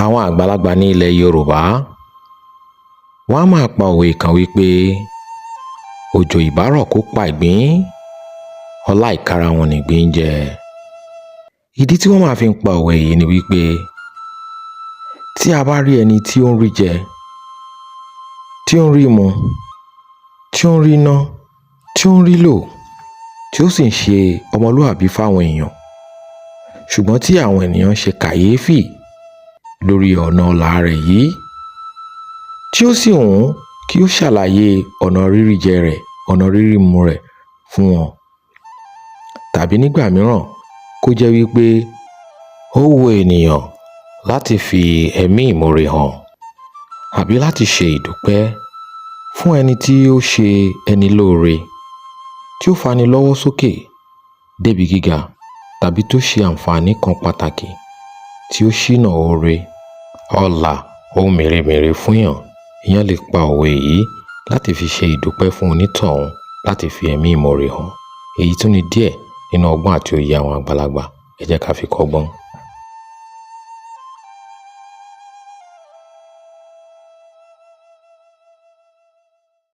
Àwọn àgbàlagbà ní ilẹ̀ Yorùbá wọ́n á máa pa òwe kan wípé òjò ìbárò kó pa ìgbín, ọlá ìkara wọn nìgbín jẹ. Ìdí tí wọ́n máa fi ń pa òwe yìí ni wípé tí a bá rí ẹni tí ó ń rí jẹ, tí ó ń rí mu, tí ó ń rí ná, tí ó ń rí lò, tí ó sì ń ṣe ọmọlúàbí fáwọn èèyàn, ṣùgbọ́n tí àwọn ènìyàn ṣe kàyéfì lórí ọ̀nà ọlá rẹ̀ yìí, tí ó sì hùn kí ó ṣàlàyé ọ̀nà rírí jẹ rẹ̀, ọ̀nà rírí mu rẹ̀ fún wọn. Tàbí nígbà mìíràn kó jẹ́ wípé ó wu ènìyàn láti fi ẹ̀mí ìmoore hàn àbí láti ṣe ìdúpẹ́ fún ẹni tí ó ṣe ẹni lóore, tí ó fani lọ́wọ́ sókè débi gíga, tàbí tó ṣe àǹfààní kan pàtàkì tí ó ṣínà oore, ọlá, ohun mèremère fún yàn. Ìyẹn lè pa òwe yìí láti fi ṣe ìdúpẹ́ fún onítọ̀hún, láti fi ẹ̀mí ìmoore hàn. Èyí tún ni díẹ̀ nínú ọgbọ́n àti òye àwọn àgbàlagbà. Ẹ jẹ́ ká fi kọ́gbọ́n.